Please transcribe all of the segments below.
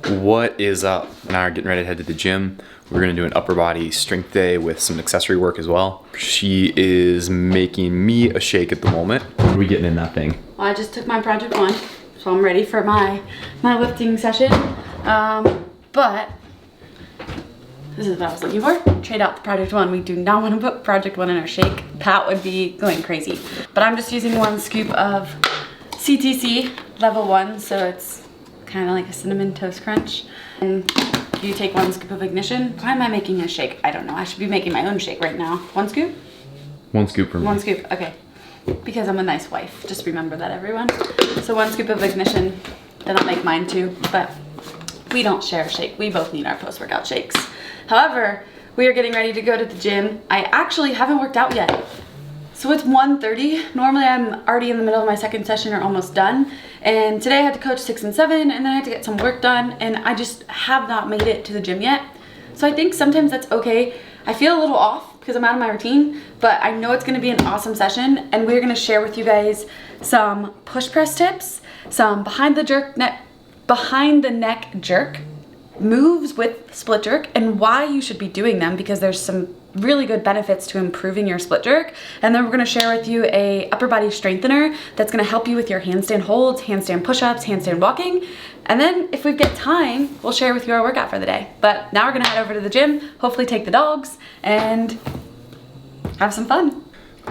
What is up? Now we're getting ready to head to the gym. We're gonna do an upper body strength day with some accessory work as well. She is making me a shake at the moment. What are we getting in that thing? Well, I just took my Project One, so I'm ready for my lifting session. But this is what I was looking for. Trade out the Project One. We do not want to put Project One in our shake. Pat would be going crazy. But I'm just using 1 scoop of CTC level 1, so it's kind of like a cinnamon toast crunch. And you take 1 scoop of Ignition. Why am I making a shake? I don't know. I should be making my own shake right now. 1 scoop? 1 scoop for me. 1 scoop, okay. Because I'm a nice wife. Just remember that, everyone. So 1 scoop of Ignition. Then I'll make mine too. But we don't share a shake. We both need our post-workout shakes. However, we are getting ready to go to the gym. I actually haven't worked out yet. So it's 1:30. Normally I'm already in the middle of my second session or almost done. And today I had to coach 6 and 7 and then I had to get some work done and I just have not made it to the gym yet. So I think sometimes that's okay. I feel a little off because I'm out of my routine, but I know it's gonna be an awesome session and we're gonna share with you guys some push press tips, some behind the neck jerk moves with split jerk and why you should be doing them because there's some really good benefits to improving your split jerk. And then we're gonna share with you a upper body strengthener that's gonna help you with your handstand holds, handstand push-ups, handstand walking. And then if we get time, we'll share with you our workout for the day. But now we're gonna head over to the gym, hopefully take the dogs and have some fun.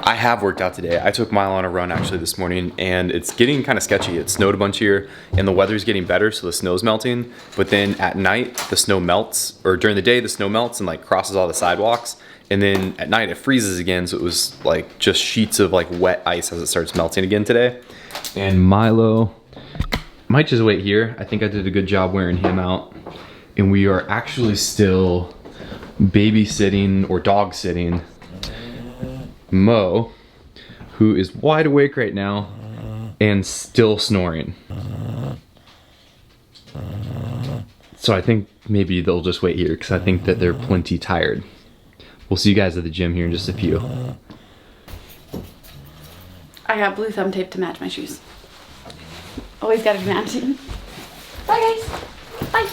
I have worked out today. I took Milo on a run actually this morning and it's getting kind of sketchy. It snowed a bunch here and the weather's getting better, so the snow's melting. But then at night, the snow melts, or during the day, the snow melts and like crosses all the sidewalks. And then at night it freezes again, so it was like just sheets of like wet ice as it starts melting again today. And Milo might just wait here. I think I did a good job wearing him out. And we are actually still babysitting or dog sitting Mo, who is wide awake right now and still snoring. So I think maybe they'll just wait here because I think that they're plenty tired. We'll see you guys at the gym here in just a few. I got blue thumb tape to match my shoes. Always gotta be matching. Bye guys. Bye.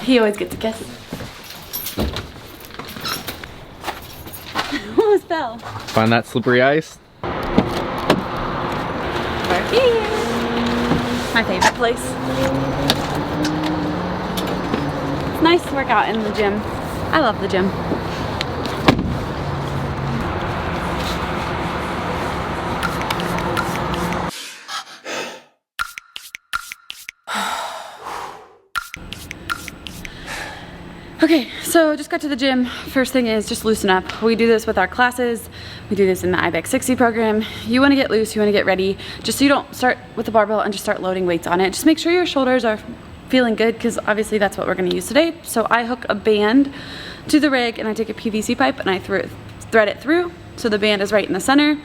He always gets a kiss. Almost fell. Find that slippery ice? We're here. My favorite place. It's nice to work out in the gym. I love the gym. Okay, so just got to the gym. First thing is just loosen up. We do this with our classes. We do this in the IBEX 60 program. You wanna get loose, you wanna get ready, just so you don't start with the barbell and just start loading weights on it. Just make sure your shoulders are feeling good because obviously that's what we're gonna use today. So I hook a band to the rig and I take a PVC pipe and I thread it through so the band is right in the center.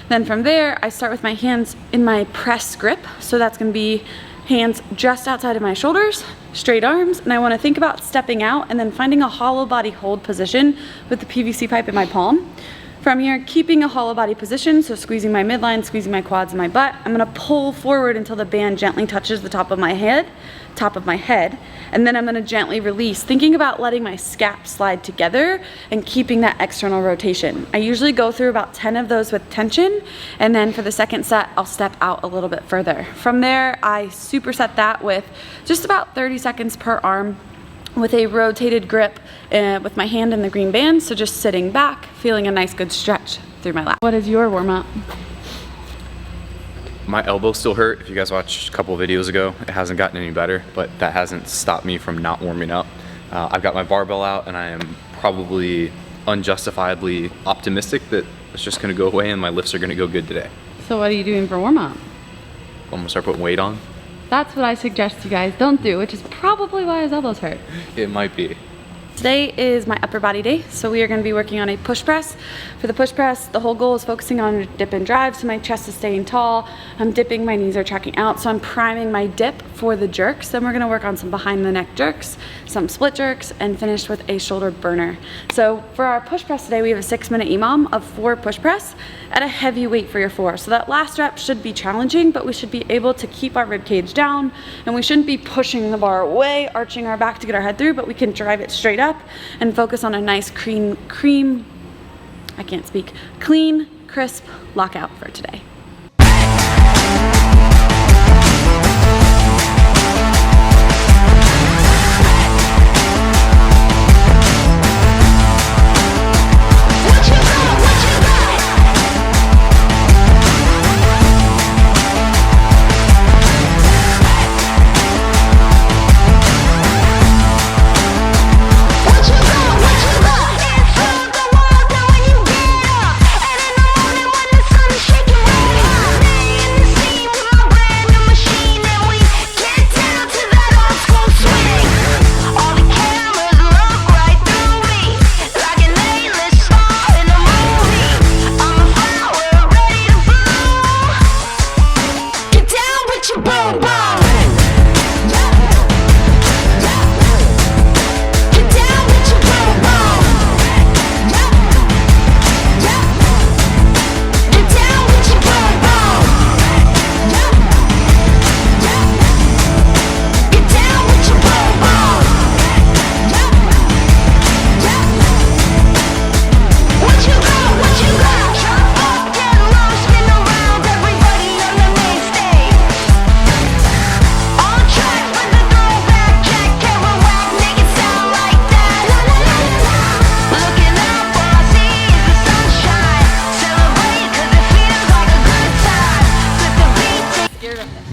Then from there, I start with my hands in my press grip. So that's gonna be hands just outside of my shoulders, straight arms, and I wanna think about stepping out and then finding a hollow body hold position with the PVC pipe in my palm. From here, keeping a hollow body position, so squeezing my midline, squeezing my quads and my butt, I'm gonna pull forward until the band gently touches the top of my head, and then I'm gonna gently release, thinking about letting my scap slide together and keeping that external rotation. I usually go through about 10 of those with tension, and then for the second set, I'll step out a little bit further. From there, I superset that with just about 30 seconds per arm with a rotated grip with my hand in the green band, so just sitting back, feeling a nice good stretch through my lat. What is your warm-up? My elbow still hurt. If you guys watched a couple of videos ago, it hasn't gotten any better, but that hasn't stopped me from not warming up. I've got my barbell out and I am probably unjustifiably optimistic that it's just gonna go away and my lifts are gonna go good today. So what are you doing for warm-up? I'm gonna start putting weight on. That's what I suggest you guys don't do, which is probably why his elbows hurt. It might be. Today is my upper body day, so we are going to be working on a push press. For the push press, the whole goal is focusing on dip and drive, so my chest is staying tall, I'm dipping, my knees are tracking out, so I'm priming my dip for the jerks. Then we're going to work on some behind the neck jerks, some split jerks, and finish with a shoulder burner. So for our push press today, we have a 6-minute EMOM of 4 push press at a heavy weight for your 4. So that last rep should be challenging, but we should be able to keep our rib cage down, and we shouldn't be pushing the bar away, arching our back to get our head through, but we can drive it straight up and focus on a nice clean, crisp lockout for today.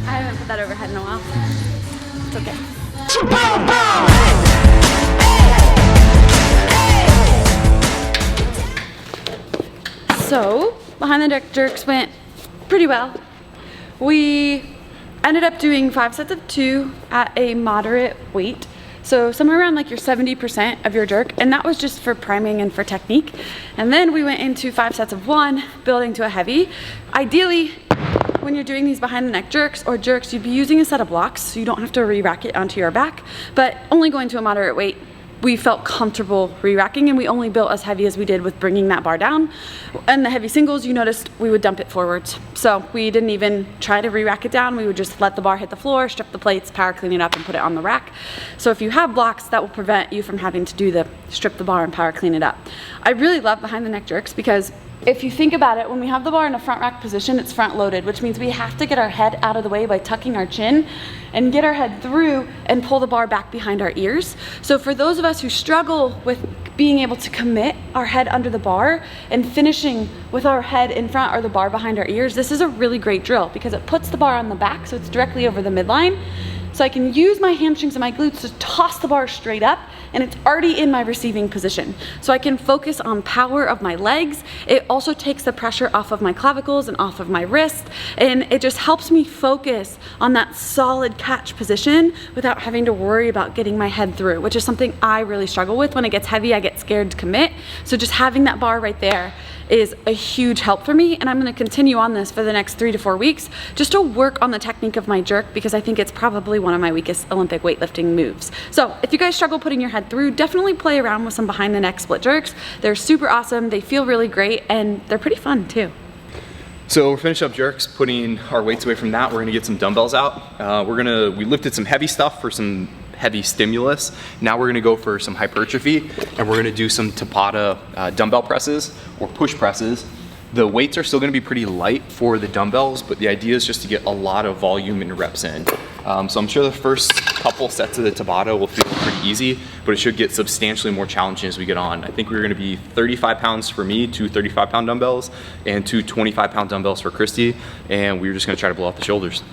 I haven't put that overhead in a while. It's okay. So, behind the neck jerks went pretty well. We ended up doing 5 sets of 2 at a moderate weight. So somewhere around like your 70% of your jerk, and that was just for priming and for technique. And then we went into 5 sets of 1, building to a heavy. Ideally, when you're doing these behind the neck jerks or jerks, you'd be using a set of blocks so you don't have to re-rack it onto your back, but only going to a moderate weight, we felt comfortable re-racking, and we only built as heavy as we did with bringing that bar down. And the heavy singles, you noticed we would dump it forwards. So we didn't even try to re-rack it down. We would just let the bar hit the floor, strip the plates, power clean it up, and put it on the rack. So if you have blocks, that will prevent you from having to do the strip the bar and power clean it up. I really love behind the neck jerks because if you think about it, when we have the bar in a front rack position, it's front loaded, which means we have to get our head out of the way by tucking our chin and get our head through and pull the bar back behind our ears. So for those of us who struggle with being able to commit our head under the bar and finishing with our head in front or the bar behind our ears, this is a really great drill because it puts the bar on the back so it's directly over the midline. So I can use my hamstrings and my glutes to toss the bar straight up, and it's already in my receiving position. So I can focus on power of my legs. It also takes the pressure off of my clavicles and off of my wrist, and it just helps me focus on that solid catch position without having to worry about getting my head through, which is something I really struggle with. When it gets heavy, I get scared to commit. So just having that bar right there is a huge help for me, and I'm gonna continue on this for the next 3 to 4 weeks just to work on the technique of my jerk because I think it's probably one of my weakest Olympic weightlifting moves. So if you guys struggle putting your head through, definitely play around with some behind the neck split jerks. They're super awesome, they feel really great, and they're pretty fun too. So we're finishing up jerks, putting our weights away from that. We're gonna get some dumbbells out. We lifted some heavy stuff for some heavy stimulus. Now we're gonna go for some hypertrophy, and we're gonna do some Tabata dumbbell presses or push presses. The weights are still gonna be pretty light for the dumbbells, but the idea is just to get a lot of volume and reps in. So I'm sure the first couple sets of the Tabata will feel pretty easy, but it should get substantially more challenging as we get on. I think we're gonna be 35 pounds for me, 2 35-pound dumbbells, and 2 25-pound dumbbells for Christy, and we're just gonna try to blow out the shoulders.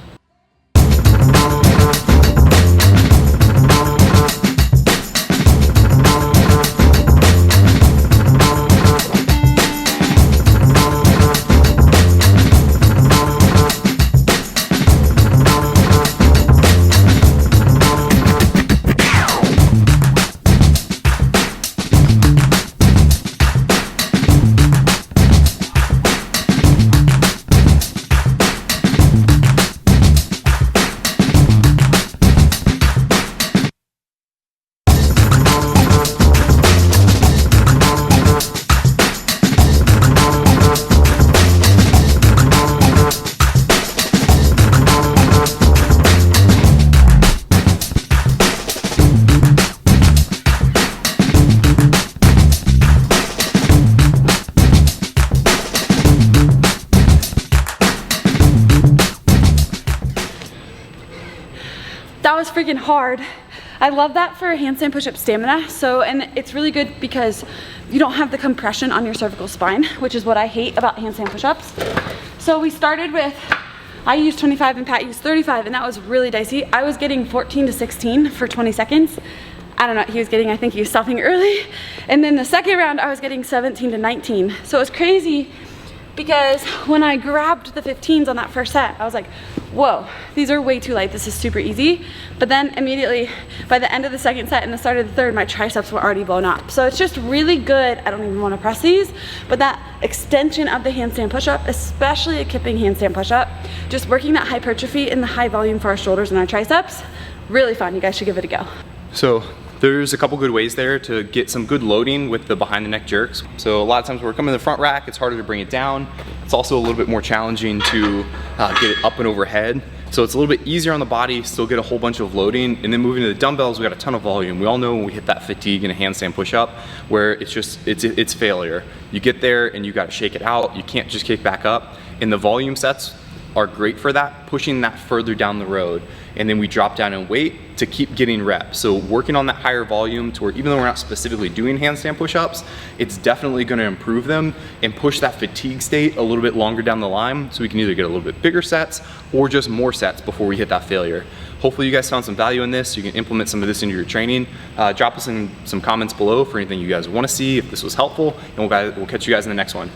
That was freaking hard. I love that for handstand push-up stamina. So, and it's really good because you don't have the compression on your cervical spine, which is what I hate about handstand push-ups. So we started with, I used 25 and Pat used 35, and that was really dicey. I was getting 14 to 16 for 20 seconds. I don't know what he was getting, I think he was stopping early. And then the second round, I was getting 17 to 19. So it was crazy because when I grabbed the 15s on that first set, I was like, whoa, these are way too light, this is super easy. But then immediately, by the end of the second set and the start of the third, my triceps were already blown up. So it's just really good, I don't even wanna press these, but that extension of the handstand push-up, especially a kipping handstand push-up, just working that hypertrophy and the high volume for our shoulders and our triceps, really fun, you guys should give it a go. So there's a couple good ways there to get some good loading with the behind the neck jerks. So a lot of times when we're coming to the front rack, it's harder to bring it down. It's also a little bit more challenging to get it up and overhead. So it's a little bit easier on the body, still get a whole bunch of loading. And then moving to the dumbbells, we got a ton of volume. We all know when we hit that fatigue in a handstand push-up where it's failure. You get there and you gotta shake it out. You can't just kick back up. And the volume sets are great for that, pushing that further down the road. And then we drop down in weight to keep getting reps. So working on that higher volume to where even though we're not specifically doing handstand push-ups, it's definitely gonna improve them and push that fatigue state a little bit longer down the line so we can either get a little bit bigger sets or just more sets before we hit that failure. Hopefully you guys found some value in this. You can implement some of this into your training. Drop us in some comments below for anything you guys wanna see, if this was helpful, and we'll catch you guys in the next one.